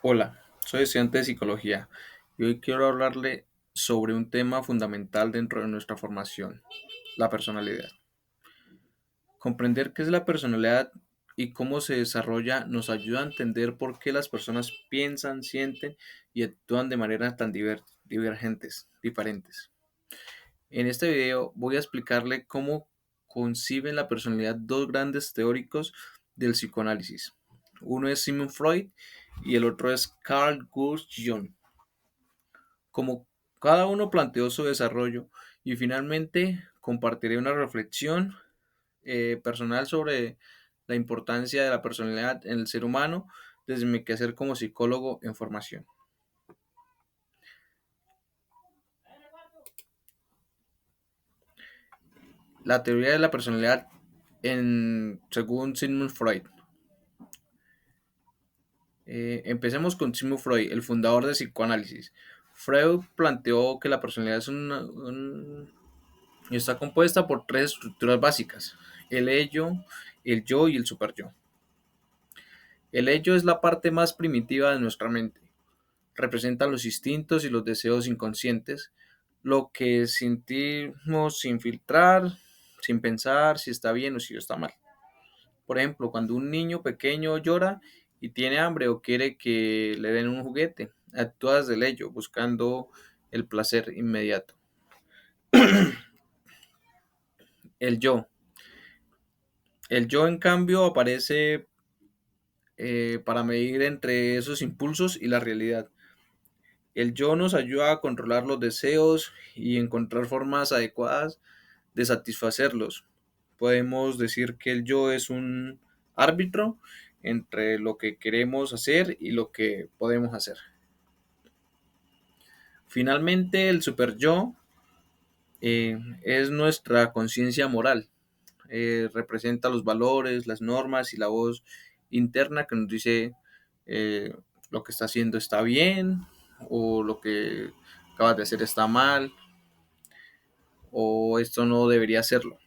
Hola, soy estudiante de psicología y hoy quiero hablarle sobre un tema fundamental dentro de nuestra formación, la personalidad. Comprender qué es la personalidad y cómo se desarrolla nos ayuda a entender por qué las personas piensan, sienten y actúan de manera tan diferentes. En este video voy a explicarle cómo conciben la personalidad dos grandes teóricos del psicoanálisis. Uno es Sigmund Freud y el otro es Carl Gustav Jung. Como cada uno planteó su desarrollo y finalmente compartiré una reflexión personal sobre la importancia de la personalidad en el ser humano desde mi quehacer como psicólogo en formación. La teoría de la personalidad según Sigmund Freud. Empecemos con Sigmund Freud, el fundador del psicoanálisis. Freud planteó que la personalidad está compuesta por tres estructuras básicas: el ello, el yo y el superyo. El ello es la parte más primitiva de nuestra mente. Representa los instintos y los deseos inconscientes, lo que sentimos sin filtrar, sin pensar si está bien o si está mal. Por ejemplo, cuando un niño pequeño llora y tiene hambre o quiere que le den un juguete, actúa desde el ello, buscando el placer inmediato. El yo. El yo, en cambio, aparece para medir entre esos impulsos y la realidad. El yo nos ayuda a controlar los deseos y encontrar formas adecuadas de satisfacerlos. Podemos decir que el yo es un árbitro entre lo que queremos hacer y lo que podemos hacer. Finalmente, el super yo es nuestra conciencia moral. Representa los valores, las normas y la voz interna que nos dice eh, lo que está haciendo está bien o lo que acabas de hacer está mal o esto no debería hacerlo.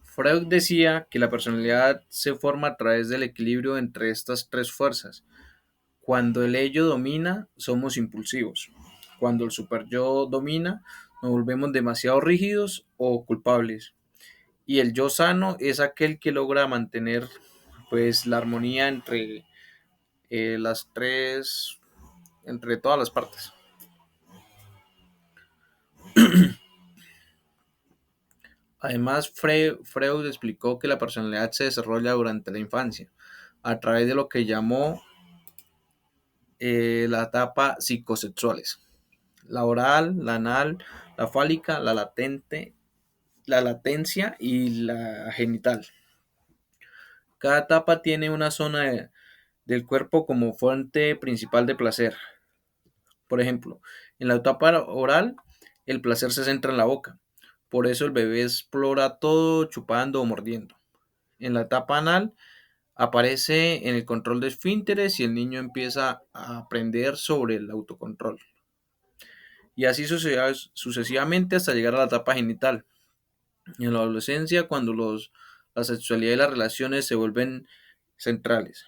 Freud decía que la personalidad se forma a través del equilibrio entre estas tres fuerzas. Cuando el ello domina, somos impulsivos. Cuando el superyo domina, nos volvemos demasiado rígidos o culpables. Y el yo sano es aquel que logra mantener pues la armonía entre las tres, entre todas las partes. Además, Freud explicó que la personalidad se desarrolla durante la infancia a través de lo que llamó la etapa psicosexuales: la oral, la anal, la fálica, la latente, la latencia y la genital. Cada etapa tiene una zona del cuerpo como fuente principal de placer. Por ejemplo, en la etapa oral, el placer se centra en la boca. Por eso el bebé explora todo chupando o mordiendo. En la etapa anal aparece en el control de esfínteres y el niño empieza a aprender sobre el autocontrol. Y así sucesivamente hasta llegar a la etapa genital. En la adolescencia, cuando la sexualidad y las relaciones se vuelven centrales.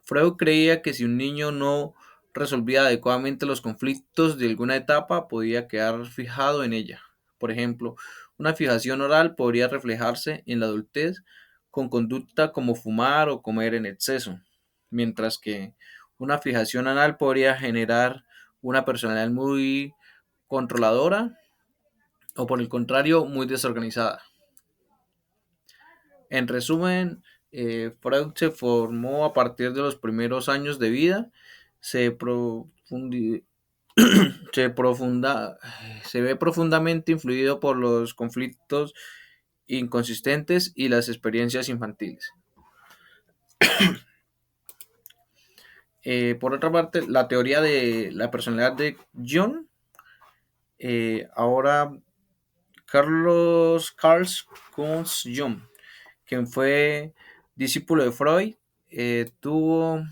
Freud creía que si un niño no resolvía adecuadamente los conflictos de alguna etapa, podía quedar fijado en ella. Por ejemplo, una fijación oral podría reflejarse en la adultez con conducta como fumar o comer en exceso, mientras que una fijación anal podría generar una personalidad muy controladora o, por el contrario, muy desorganizada. En resumen, Freud se formó a partir de los primeros años de vida, se, profundi- se, profunda- se ve profundamente influido por los conflictos inconsistentes y las experiencias infantiles. Por otra parte, la teoría de la personalidad de Jung, ahora Carl Jung, quien fue discípulo de Freud, tuvo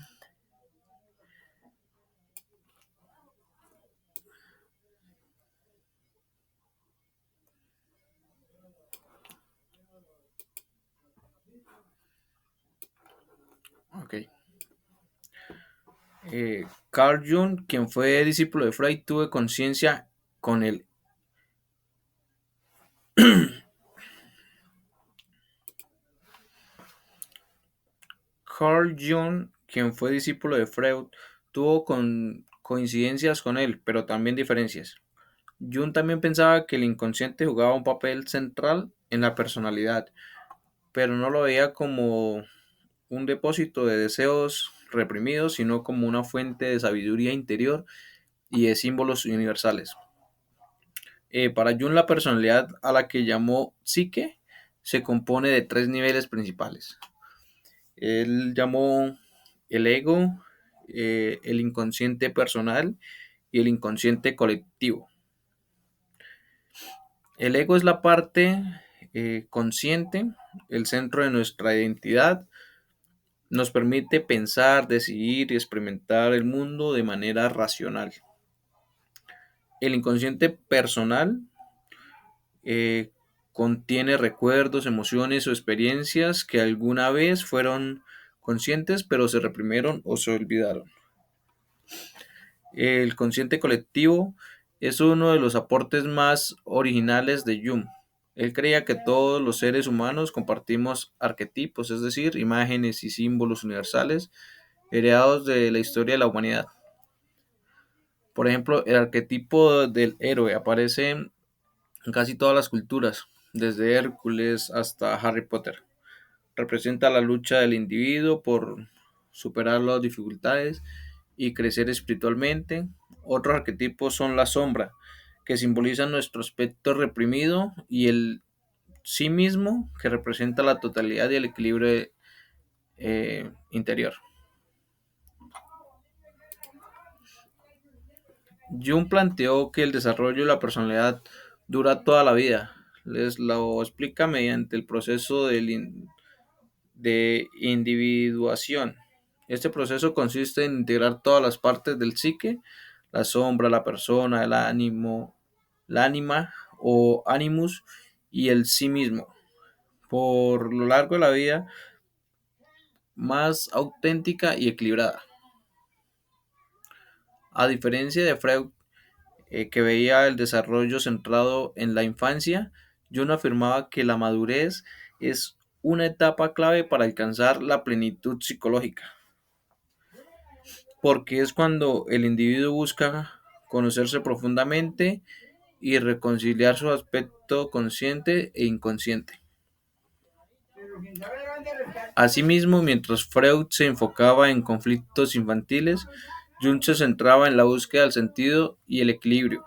Ok. Carl Jung, quien fue discípulo de Freud, tuvo conciencia con el Carl Jung, quien fue discípulo de Freud, tuvo coincidencias con él, pero también diferencias. Jung también pensaba que el inconsciente jugaba un papel central en la personalidad, pero no lo veía como un depósito de deseos reprimidos, sino como una fuente de sabiduría interior y de símbolos universales. Para Jung, la personalidad, a la que llamó psique, se compone de tres niveles principales. Él llamó el ego, el inconsciente personal y el inconsciente colectivo. El ego es la parte consciente, el centro de nuestra identidad. Nos permite pensar, decidir y experimentar el mundo de manera racional. El inconsciente personal eh, contiene recuerdos, emociones o experiencias que alguna vez fueron conscientes pero se reprimieron o se olvidaron. El consciente colectivo es uno de los aportes más originales de Jung. Él creía que todos los seres humanos compartimos arquetipos, es decir, imágenes y símbolos universales heredados de la historia de la humanidad. Por ejemplo, el arquetipo del héroe aparece en casi todas las culturas, desde Hércules hasta Harry Potter. Representa la lucha del individuo por superar las dificultades y crecer espiritualmente. Otros arquetipos son la sombra, que simboliza nuestro aspecto reprimido, y el sí mismo, que representa la totalidad y el equilibrio interior. Jung planteó que el desarrollo de la personalidad dura toda la vida. Les lo explica mediante el proceso de individuación. Este proceso consiste en integrar todas las partes del psique: la sombra, la persona, el ánimo, el ánima o animus y el sí mismo, por lo largo de la vida, más auténtica y equilibrada. A diferencia de Freud, que veía el desarrollo centrado en la infancia, Jung afirmaba que la madurez es una etapa clave para alcanzar la plenitud psicológica, porque es cuando el individuo busca conocerse profundamente y reconciliar su aspecto consciente e inconsciente. Asimismo, mientras Freud se enfocaba en conflictos infantiles, Jung se centraba en la búsqueda del sentido y el equilibrio.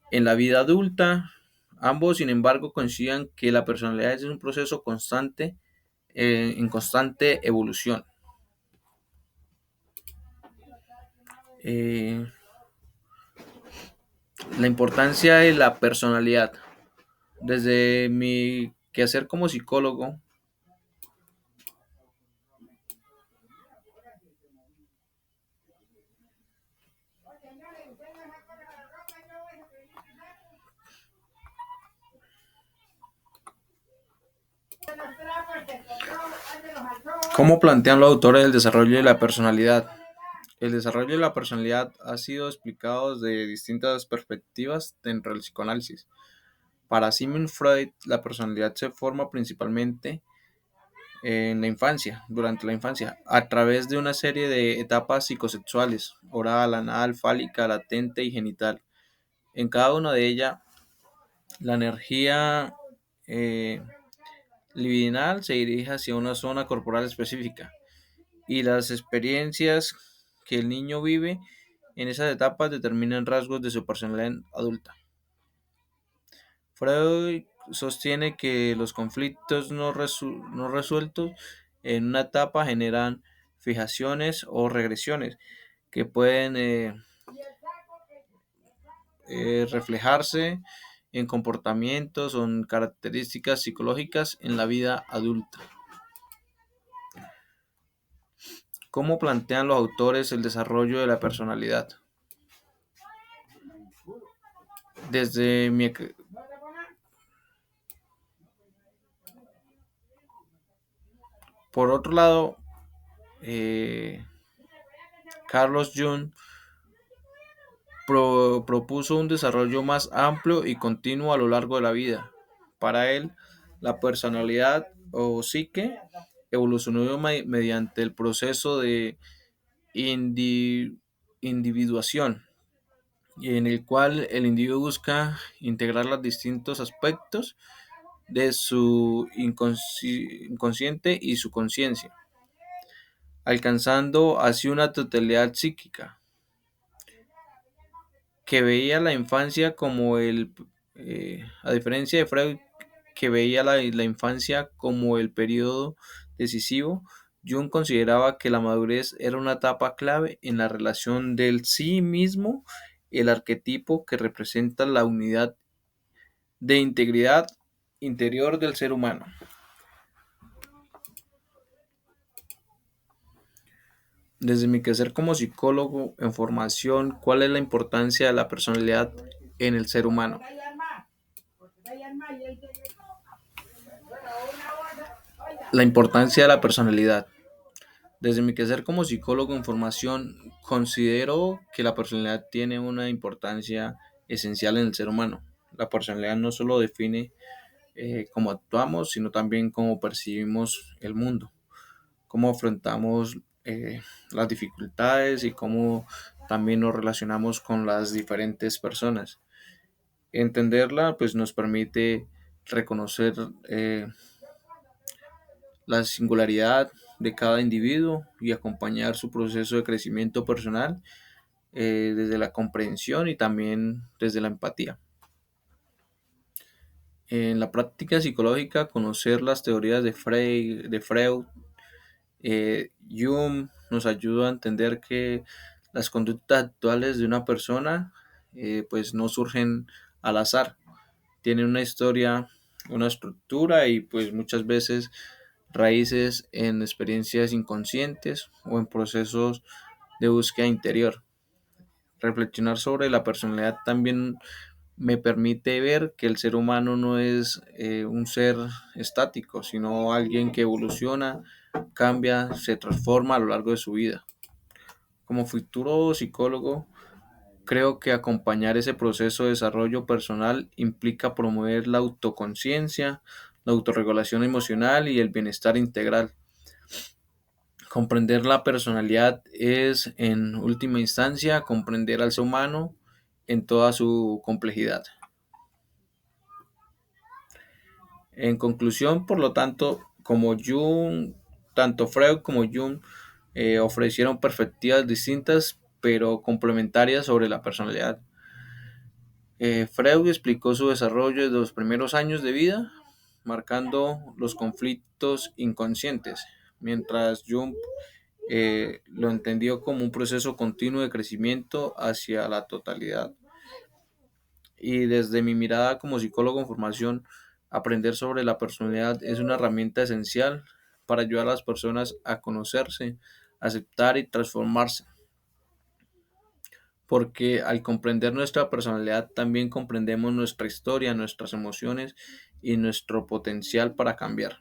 En la vida adulta, ambos, sin embargo, coinciden que la personalidad es un proceso constante, en constante evolución. Eh, la importancia de la personalidad. Desde mi quehacer como psicólogo, ¿cómo plantean los autores el desarrollo de la personalidad? El desarrollo de la personalidad ha sido explicado desde distintas perspectivas dentro del psicoanálisis. Para Sigmund Freud, la personalidad se forma principalmente en la infancia, durante la infancia, a través de una serie de etapas psicosexuales: oral, anal, fálica, latente y genital. En cada una de ellas, la energía eh, libidinal se dirige hacia una zona corporal específica, y las experiencias que el niño vive en esas etapas determinan rasgos de su personalidad adulta. Freud sostiene que los conflictos no resueltos en una etapa generan fijaciones o regresiones que pueden reflejarse en comportamientos o en características psicológicas en la vida adulta. ¿Cómo plantean los autores el desarrollo de la personalidad? Desde mi, por otro lado, eh, Carlos Jung propuso un desarrollo más amplio y continuo a lo largo de la vida. Para él, la personalidad o psique evolucionó mediante el proceso de indi- individuación, en el cual el individuo busca integrar los distintos aspectos de su inconsciente y su conciencia, alcanzando así una totalidad psíquica que veía la infancia como a diferencia de Freud, que veía la infancia como el periodo decisivo. Jung consideraba que la madurez era una etapa clave en la relación del sí mismo, el arquetipo que representa la unidad de integridad interior del ser humano. Desde mi quehacer como psicólogo en formación, ¿cuál es la importancia de la personalidad en el ser humano? La importancia de la personalidad. Desde mi quehacer como psicólogo en formación, considero que la personalidad tiene una importancia esencial en el ser humano. La personalidad no solo define cómo actuamos, sino también cómo percibimos el mundo, cómo afrontamos las dificultades y cómo también nos relacionamos con las diferentes personas. Entenderla pues nos permite reconocer la singularidad de cada individuo y acompañar su proceso de crecimiento personal desde la comprensión y también desde la empatía. En la práctica psicológica, conocer las teorías de Freud, Jung nos ayuda a entender que las conductas actuales de una persona pues no surgen al azar, tienen una historia, una estructura y pues muchas veces raíces en experiencias inconscientes o en procesos de búsqueda interior. Reflexionar sobre la personalidad también me permite ver que el ser humano no es un ser estático, sino alguien que evoluciona, cambia, se transforma a lo largo de su vida. Como futuro psicólogo, creo que acompañar ese proceso de desarrollo personal implica promover la autoconciencia, la autorregulación emocional y el bienestar integral. Comprender la personalidad es, en última instancia, comprender al ser humano en toda su complejidad. En conclusión, por lo tanto, como Jung, tanto Freud como Jung ofrecieron perspectivas distintas pero complementarias sobre la personalidad. Freud explicó su desarrollo desde los primeros años de vida, marcando los conflictos inconscientes, mientras Jung lo entendió como un proceso continuo de crecimiento hacia la totalidad. Y desde mi mirada como psicólogo en formación, aprender sobre la personalidad es una herramienta esencial para ayudar a las personas a conocerse, aceptar y transformarse, porque al comprender nuestra personalidad también comprendemos nuestra historia, nuestras emociones y nuestro potencial para cambiar.